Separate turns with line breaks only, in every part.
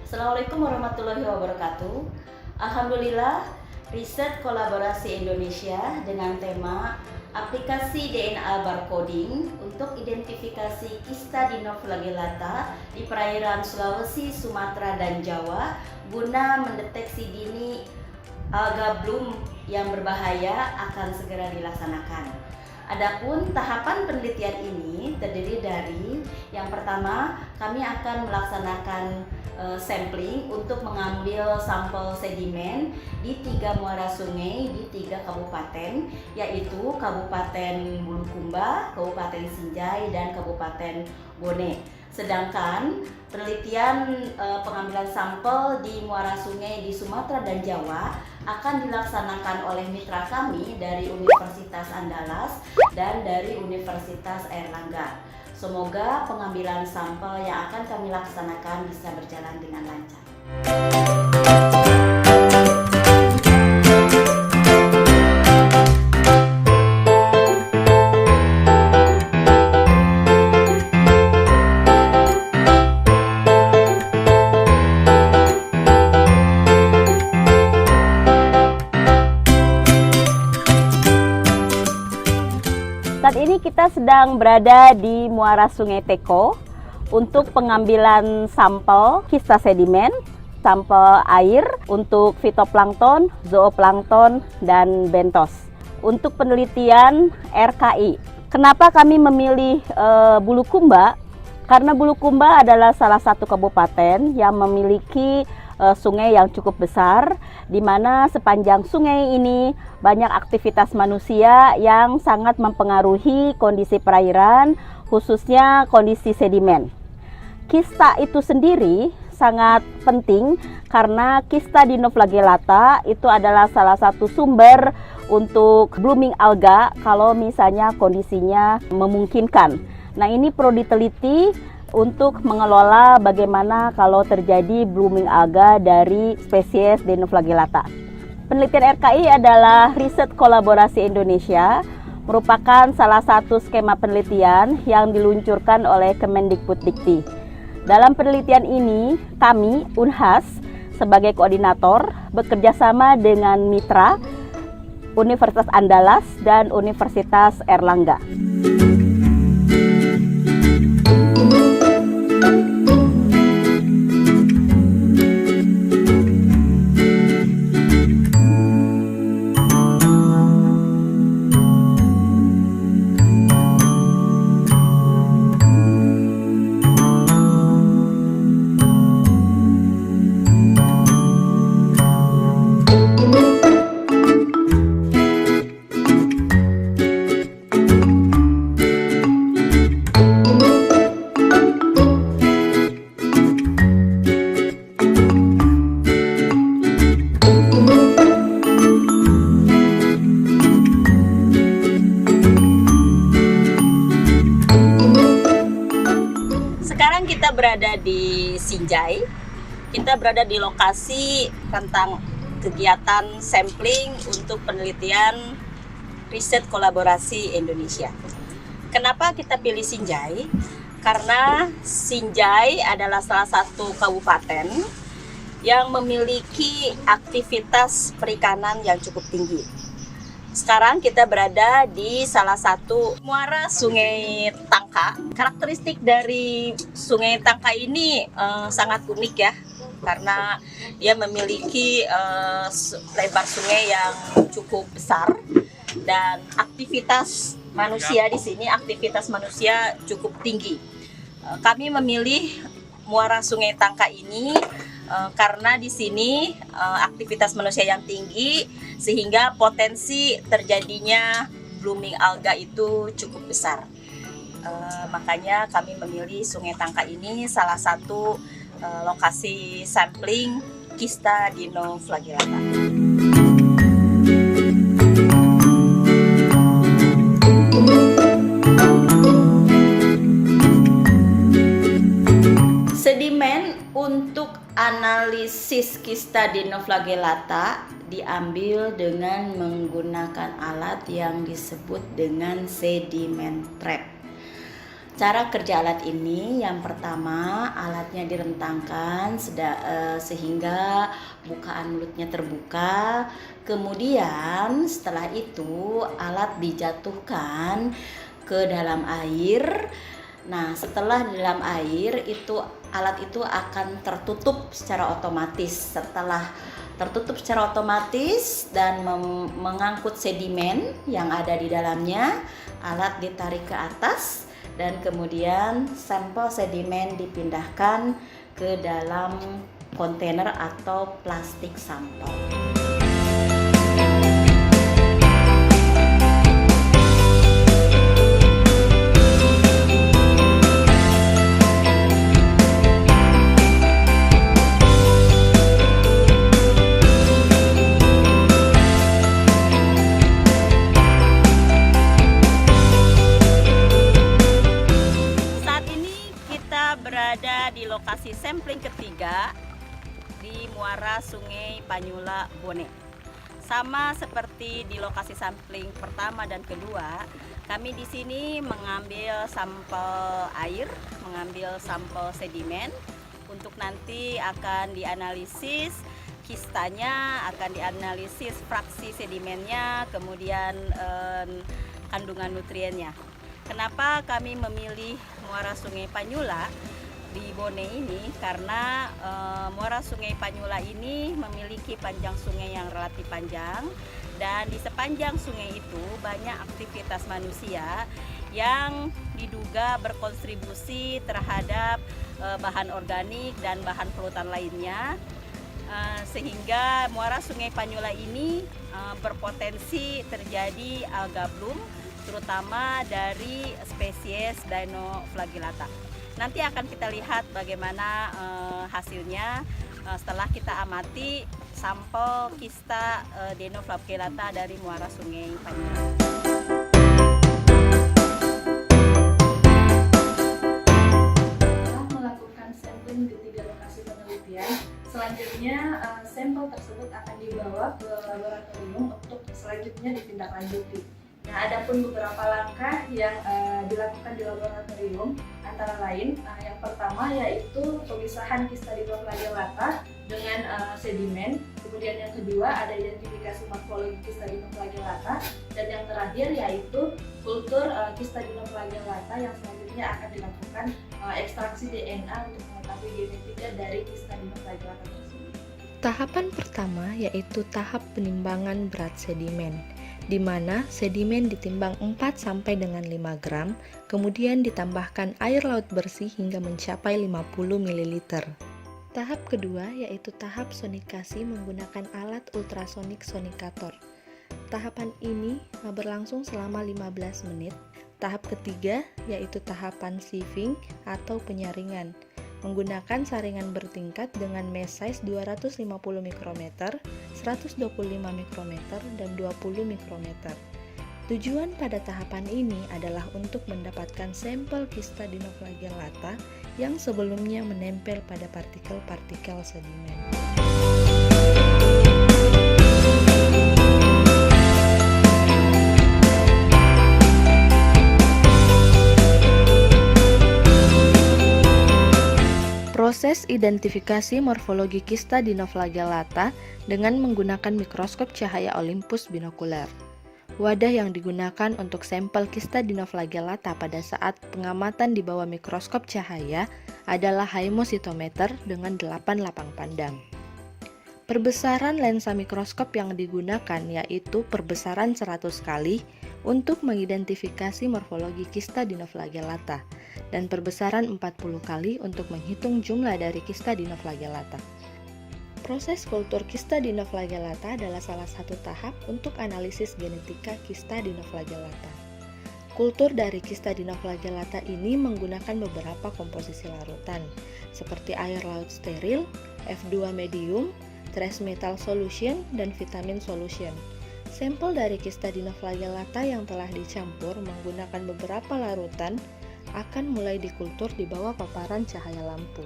Assalamualaikum warahmatullahi wabarakatuh. Alhamdulillah, riset kolaborasi Indonesia dengan tema aplikasi DNA barcoding untuk identifikasi kista dinoflagellata di perairan Sulawesi, Sumatera, dan Jawa guna mendeteksi dini alga bloom yang berbahaya akan segera dilaksanakan. Adapun tahapan penelitian ini terdiri dari yang pertama, kami akan melaksanakan sampling untuk mengambil sampel sedimen di 3 muara sungai di 3 kabupaten, yaitu Kabupaten Bulukumba, Kabupaten Sinjai, dan Kabupaten Bone. Sedangkan penelitian pengambilan sampel di muara sungai di Sumatera dan Jawa akan dilaksanakan oleh mitra kami dari Universitas Andalas dan dari Universitas Airlangga. Semoga pengambilan sampel yang akan kami laksanakan bisa berjalan dengan lancar.
Saat ini kita sedang berada di muara Sungai Teko untuk pengambilan sampel kista sedimen, sampel air untuk fitoplankton, zooplankton, dan bentos untuk penelitian RKI. Kenapa kami memilih Bulukumba? Karena Bulukumba adalah salah satu kabupaten yang memiliki sungai yang cukup besar, di mana sepanjang sungai ini banyak aktivitas manusia yang sangat mempengaruhi kondisi perairan, khususnya kondisi sedimen. Kista itu sendiri sangat penting karena kista dinoflagellata itu adalah salah satu sumber untuk blooming alga kalau misalnya kondisinya memungkinkan. Nah, ini perlu diteliti untuk mengelola bagaimana kalau terjadi blooming alga dari spesies dinoflagellata. Penelitian RKI adalah riset kolaborasi Indonesia, merupakan salah satu skema penelitian yang diluncurkan oleh Kemendikbuddikti. Dalam penelitian ini, kami, Unhas, sebagai koordinator, bekerjasama dengan mitra Universitas Andalas dan Universitas Airlangga.
Sekarang kita berada di Sinjai. Kita berada di lokasi tentang kegiatan sampling untuk penelitian riset kolaborasi Indonesia. Kenapa kita pilih Sinjai? Karena Sinjai adalah salah satu kabupaten yang memiliki aktivitas perikanan yang cukup tinggi. Sekarang kita berada di salah satu muara Sungai Tangka. Karakteristik dari Sungai Tangka ini sangat unik ya, karena dia memiliki lebar sungai yang cukup besar dan aktivitas manusia di sini, aktivitas manusia cukup tinggi. Kami memilih muara Sungai Tangka ini karena di sini aktivitas manusia yang tinggi sehingga potensi terjadinya blooming alga itu cukup besar. Makanya kami memilih Sungai Tangka ini salah satu lokasi sampling kista dinoflagellata. Sedimen untuk analisis kista dinoflagellata diambil dengan menggunakan alat yang disebut dengan sedimen trap. Cara kerja alat ini, yang pertama alatnya direntangkan sehingga bukaan mulutnya terbuka. Kemudian setelah itu alat dijatuhkan ke dalam air. Nah, setelah di dalam air itu alat itu akan tertutup secara otomatis. Setelah tertutup secara otomatis dan mengangkut sedimen yang ada di dalamnya, alat ditarik ke atas dan kemudian sampel sedimen dipindahkan ke dalam kontainer atau plastik sampel. Berada di lokasi sampling ketiga di muara Sungai Panyula, Bone. Sama seperti di lokasi sampling pertama dan kedua, kami di sini mengambil sampel air, mengambil sampel sedimen untuk nanti akan dianalisis kistanya, akan dianalisis fraksi sedimennya, kemudian kandungan nutriennya. Kenapa kami memilih muara Sungai Panyula di Bone ini? Karena muara Sungai Panyula ini memiliki panjang sungai yang relatif panjang, dan di sepanjang sungai itu banyak aktivitas manusia yang diduga berkontribusi terhadap bahan organik dan bahan polutan lainnya, sehingga muara Sungai Panyula ini berpotensi terjadi alga bloom, terutama dari spesies Dinoflagellata. Nanti akan kita lihat bagaimana hasilnya setelah kita amati sampel kista Dinoflagellata dari muara Sungai Panyula.
Setelah melakukan sampling di 3 lokasi penelitian, selanjutnya sampel tersebut akan dibawa ke laboratorium untuk selanjutnya ditindaklanjuti. Nah, ada pun beberapa langkah yang dilakukan di laboratorium, antara lain yang pertama yaitu pemisahan kista Dinoflagellata dengan sedimen. Kemudian yang kedua ada identifikasi morfologi kista Dinoflagellata, dan yang terakhir yaitu kultur kista Dinoflagellata yang selanjutnya akan dilakukan ekstraksi DNA untuk mengetahui genetika dari kista Dinoflagellata tersebut.
Tahapan pertama yaitu tahap penimbangan berat sedimen, di mana sedimen ditimbang 4 sampai dengan 5 gram, kemudian ditambahkan air laut bersih hingga mencapai 50 ml. Tahap kedua yaitu tahap sonikasi menggunakan alat ultrasonik sonikator. Tahapan ini berlangsung selama 15 menit. Tahap ketiga yaitu tahapan sieving atau penyaringan, menggunakan saringan bertingkat dengan mesh size 250 mikrometer, 125 mikrometer, dan 20 mikrometer. Tujuan pada tahapan ini adalah untuk mendapatkan sampel kista Dinoflagellata yang sebelumnya menempel pada partikel-partikel sedimen. Proses identifikasi morfologi kista Dinoflagellata dengan menggunakan mikroskop cahaya Olympus binokuler. Wadah yang digunakan untuk sampel kista Dinoflagellata pada saat pengamatan di bawah mikroskop cahaya adalah hemositometer dengan 8 lapang pandang. Perbesaran lensa mikroskop yang digunakan yaitu perbesaran 100 kali untuk mengidentifikasi morfologi kista Dinoflagellata, dan perbesaran 40 kali untuk menghitung jumlah dari kista Dinoflagellata. Proses kultur kista Dinoflagellata adalah salah satu tahap untuk analisis genetika kista Dinoflagellata. Kultur dari kista Dinoflagellata ini menggunakan beberapa komposisi larutan, seperti air laut steril, F2 medium, trace metal solution, dan vitamin solution. Sampel dari kista Dinoflagellata yang telah dicampur menggunakan beberapa larutan akan mulai dikultur di bawah paparan cahaya lampu.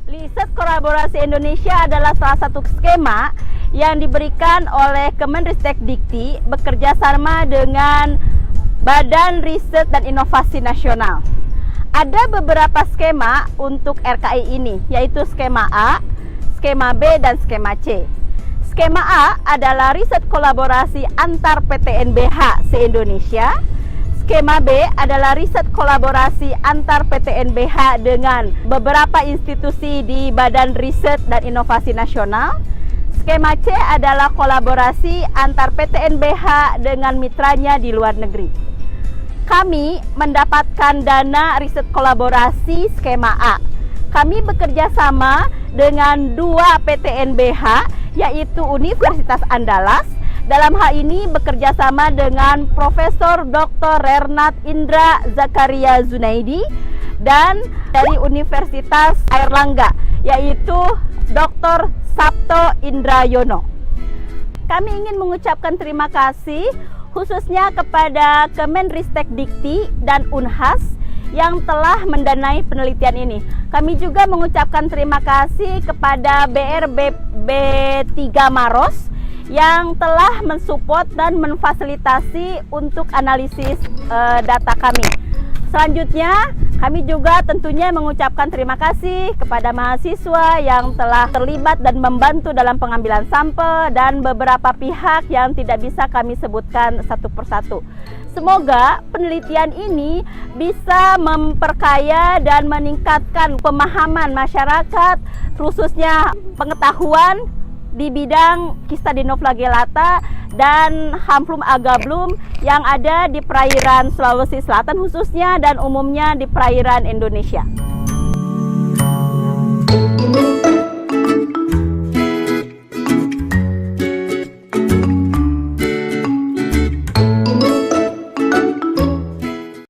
Riset Kolaborasi Indonesia adalah salah satu skema yang diberikan oleh Kemenristek Dikti bekerja sama dengan Badan Riset dan Inovasi Nasional. Ada beberapa skema untuk RKI ini, yaitu skema A, skema B, dan skema C. Skema A adalah riset kolaborasi antar PTNBH se-Indonesia. Skema B adalah riset kolaborasi antar PTNBH dengan beberapa institusi di Badan Riset dan Inovasi Nasional. Skema C adalah kolaborasi antar PTNBH dengan mitranya di luar negeri. Kami mendapatkan dana riset kolaborasi skema A. Kami bekerja sama dengan 2 PTNBH, yaitu Universitas Andalas. Dalam hal ini bekerja sama dengan Profesor Dr. Renat Indra Zakaria Zunaidi, dan dari Universitas Airlangga, yaitu Dr. Sabto Indrayono. Kami ingin mengucapkan terima kasih khususnya kepada Kemenristek Dikti dan Unhas yang telah mendanai penelitian ini. Kami juga mengucapkan terima kasih kepada BRBB 3 Maros yang telah mensupport dan memfasilitasi untuk analisis data kami. Selanjutnya, kami juga tentunya mengucapkan terima kasih kepada mahasiswa yang telah terlibat dan membantu dalam pengambilan sampel, dan beberapa pihak yang tidak bisa kami sebutkan satu persatu. Semoga penelitian ini bisa memperkaya dan meningkatkan pemahaman masyarakat, khususnya pengetahuan di bidang Kista dinoflagellata dan Hamplum agablum yang ada di perairan Sulawesi Selatan khususnya, dan umumnya di perairan Indonesia.